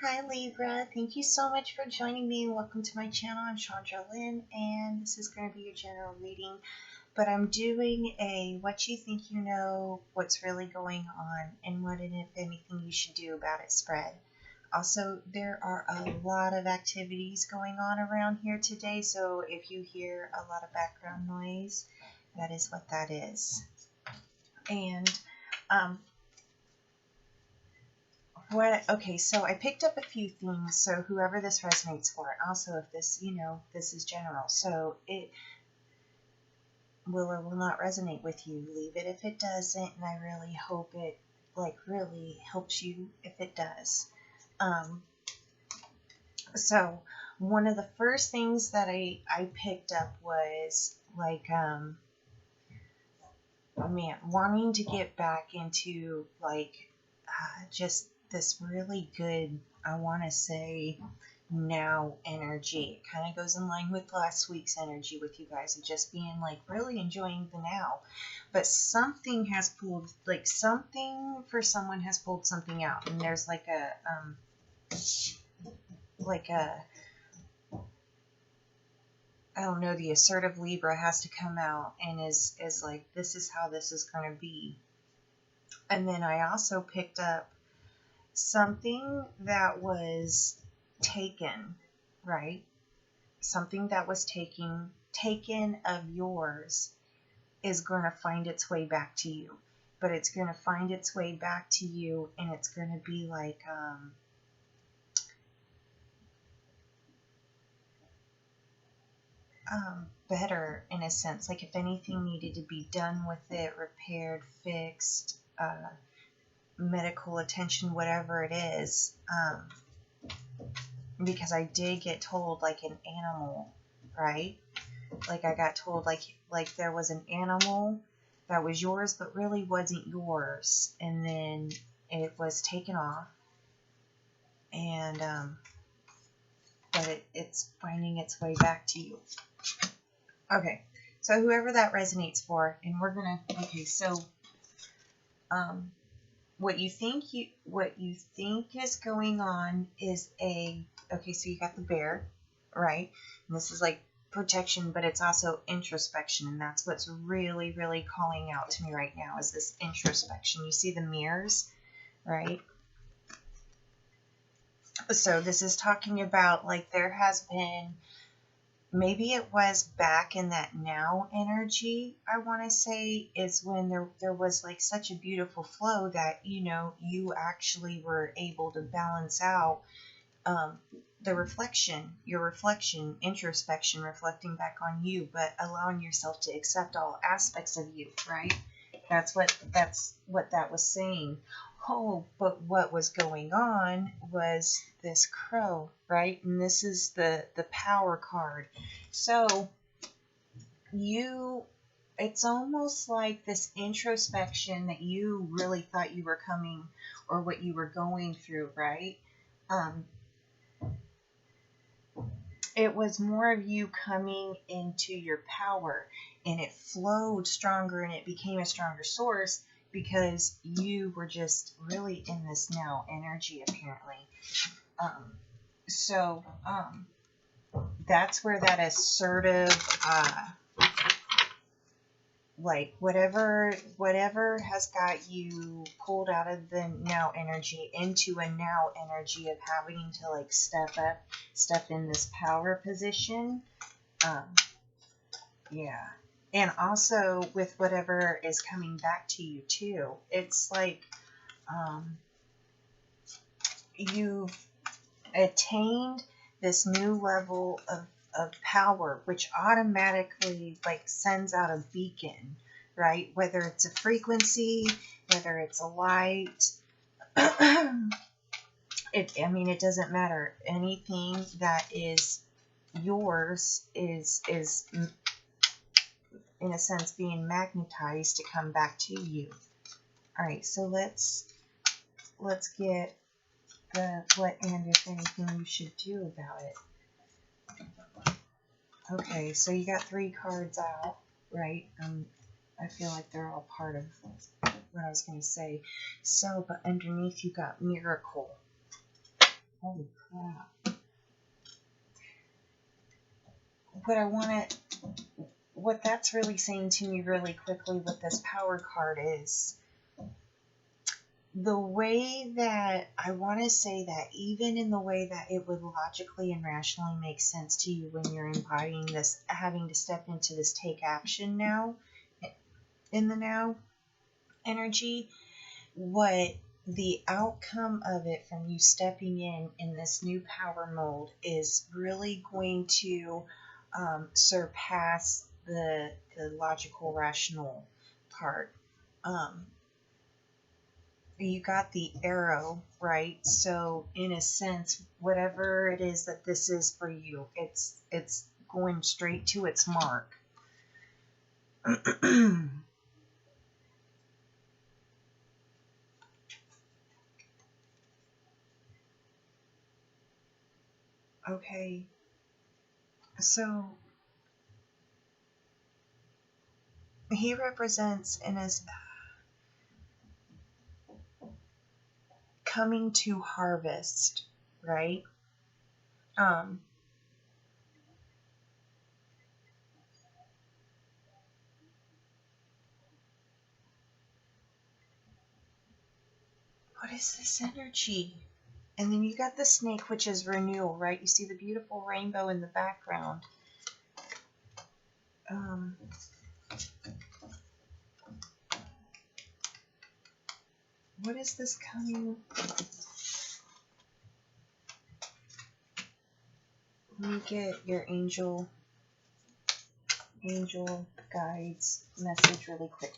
Hi Libra, thank you so much for joining me. Welcome to my channel. I'm Shandra Lynn, and this is going to be your general reading. But I'm doing a what you think you know, what's really going on, and what and if anything you should do about it spread. Also, there are a lot of activities going on around here today, so if you hear a lot of background noise, that is what that is. And um, okay, so I picked up a few things, so whoever this resonates for, also if this, this is general, so it will or will not resonate with you, leave it if it doesn't, and I really hope it, really helps you if it does. So one of the first things that I picked up was, wanting to get back into, just this really good, I want to say, now energy. It kind of goes in line with last week's energy with you guys of just being really enjoying the now. But something has pulled, something for someone has pulled something out, and there's like a I don't know, the assertive Libra has to come out and is like, this is how this is going to be. And then I also picked up something that was taken, right? Something that was taken of yours is going to find its way back to you. But it's going to find its way back to you, and it's going to be like, better in a sense. Like if anything needed to be done with it, repaired, fixed, medical attention, whatever it is, because I did get told like an animal, right? Like I got told like there was an animal that was yours but really wasn't yours, and then it was taken off, and but it's finding its way back to you. Okay, so whoever that resonates for, and we're gonna, okay, so what you think is going on is okay, so you got the bear, right? And this is like protection, but it's also introspection, and that's what's really, really calling out to me right now is this introspection. You see the mirrors, right? So this is talking about like there has been, maybe it was back in that now energy, I want to say, is when there was like such a beautiful flow that, you actually were able to balance out the reflection, your reflection, introspection, reflecting back on you, but allowing yourself to accept all aspects of you, right? That's what that was saying. Oh, but what was going on was this crow, right? And this is the power card. So it's almost like this introspection that you really thought you were coming, or what you were going through, right? It was more of you coming into your power, and it flowed stronger, and it became a stronger source because you were just really in this now energy, apparently. So that's where that assertive, like whatever has got you pulled out of the now energy into a now energy of having to like step in this power position. Yeah. And also with whatever is coming back to you too, it's like you've attained this new level of power, which automatically like sends out a beacon, right? Whether it's a frequency, whether it's a light, it doesn't matter. Anything that is yours is in a sense being magnetized to come back to you. All right, so let's get the what and if anything you should do about it. Okay, so you got 3 cards out, right? I feel like they're all part of what I was going to say. So, but underneath you got miracle. Holy crap. What that's really saying to me really quickly with this power card is the way that I want to say that even in the way that it would logically and rationally make sense to you when you're embodying this, having to step into this take action now, in the now energy, what the outcome of it from you stepping in this new power mold is really going to surpass the logical rational part. You got the arrow, right? So in a sense, whatever it is that this is for you, it's going straight to its mark. Okay, so he represents in his coming to harvest, right? What is this energy? And then you got the snake, which is renewal, right? You see the beautiful rainbow in the background. What is this coming? Let me get your angel guides message really quick.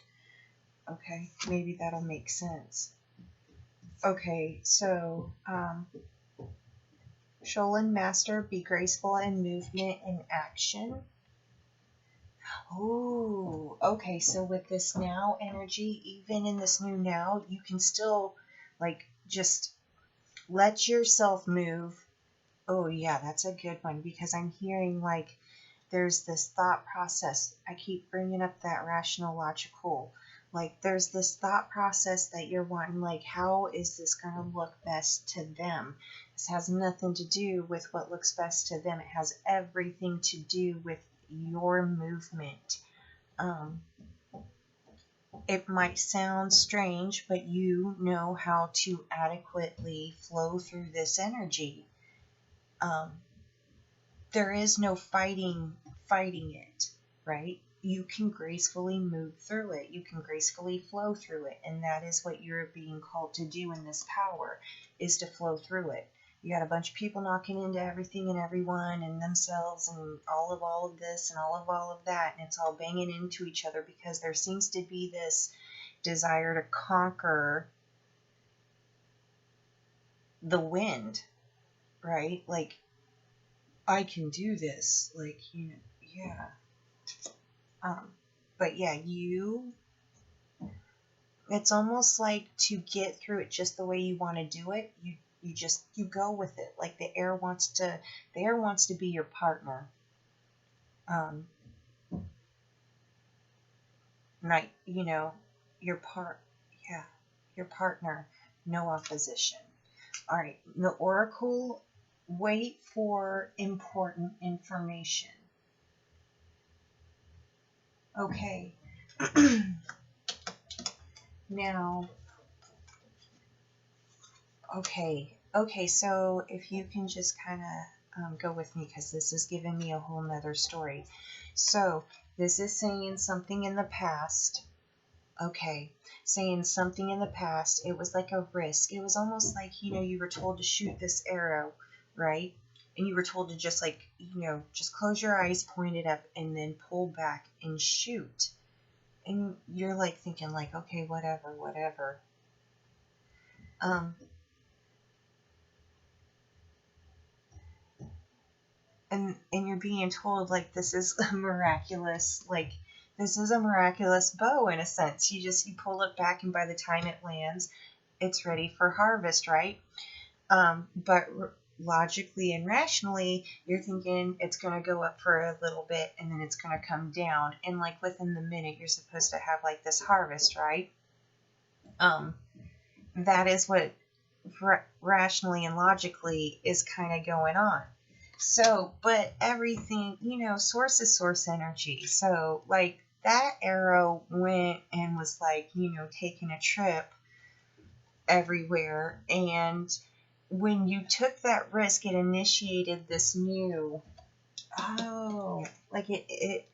Okay, maybe that'll make sense. Okay, so Sholin Master, be graceful in movement and action. Oh, okay, so with this now energy, even in this new now, you can still like just let yourself move. Oh yeah, that's a good one because I'm hearing like there's this thought process. I keep bringing up that rational logical. Like there's this thought process that you're wanting, like how is this going to look best to them? This has nothing to do with what looks best to them. It has everything to do with your movement. It might sound strange, but you know how to adequately flow through this energy. There is no fighting it, right? You can gracefully move through it. You can gracefully flow through it. And that is what you're being called to do in this power, is to flow through it. You got a bunch of people knocking into everything and everyone and themselves and all of this and all of that. And it's all banging into each other because there seems to be this desire to conquer the wind, right? Like, I can do this. Like, you know, yeah. But yeah, it's almost like to get through it just the way you want to do it, you go with it. Like the air wants to be your partner. Right, you know, your partner, no opposition. All right, the oracle, wait for important information. Okay. Now, okay, so if you can just kind of go with me because this is giving me a whole nother story. So this is saying something in the past. Okay, saying something in the past. It was like a risk. It was almost like, you know, you were told to shoot this arrow, right? And you were told to just like, you know, just close your eyes, point it up, and then pull back and shoot. And you're like thinking like, okay, whatever. And you're being told like this is a miraculous, like this is a miraculous bow in a sense. You pull it back, and by the time it lands, it's ready for harvest, right? But logically and rationally, you're thinking it's going to go up for a little bit and then it's going to come down, and like within the minute you're supposed to have like this harvest, right? That is what rationally and logically is kind of going on. So, but everything, source is source energy. So, like, that arrow went and was like, taking a trip everywhere. And when you took that risk, it initiated this new, like it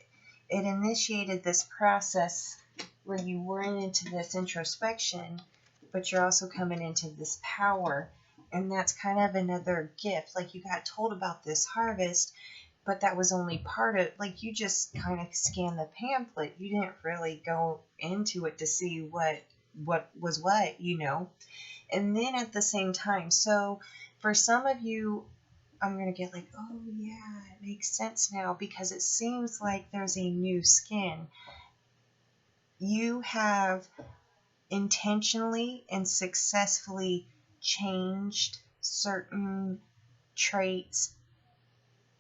initiated this process where you went into this introspection, but you're also coming into this power. And that's kind of another gift. Like, you got told about this harvest, but that was only part of, like, you just kind of scanned the pamphlet. You didn't really go into it to see what was what. And then at the same time, so for some of you, I'm going to get like, oh yeah, it makes sense now, because it seems like there's a new skin. You have intentionally and successfully changed certain traits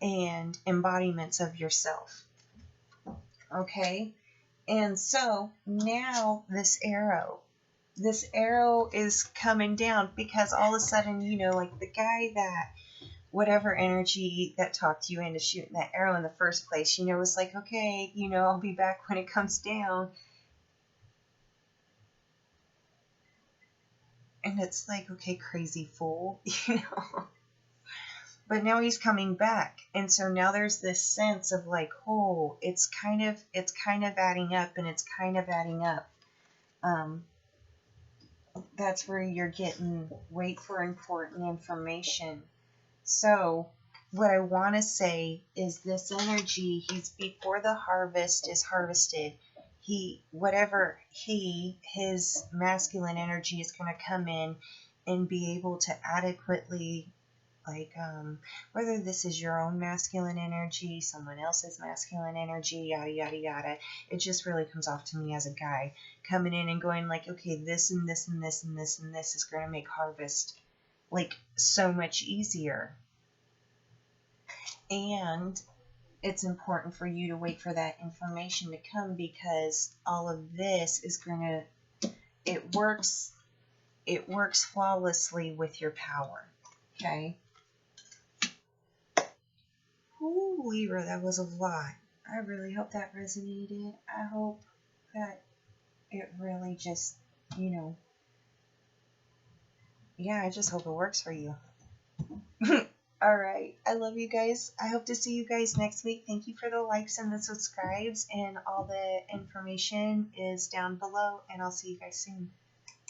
and embodiments of yourself. Okay? And so now this arrow is coming down, because all of a sudden, like the guy that, whatever energy that talked you into shooting that arrow in the first place, was like, okay, I'll be back when it comes down. And it's like, okay, crazy fool, But now he's coming back. And so now there's this sense of like, oh, it's kind of adding up, and it's kind of adding up. That's where you're getting, wait for important information. So what I want to say is, this energy, he's before the harvest is harvested. His masculine energy is going to come in and be able to adequately, like, whether this is your own masculine energy, someone else's masculine energy, yada, yada, yada. It just really comes off to me as a guy coming in and going like, okay, this and this and this and this and this is going to make harvest like so much easier. And it's important for you to wait for that information to come, because all of this is going to, it works flawlessly with your power. Okay? Ooh, Libra, that was a lot. I really hope that resonated. I hope that it really just, I just hope it works for you. All right. I love you guys. I hope to see you guys next week. Thank you for the likes and the subscribes, and all the information is down below, and I'll see you guys soon.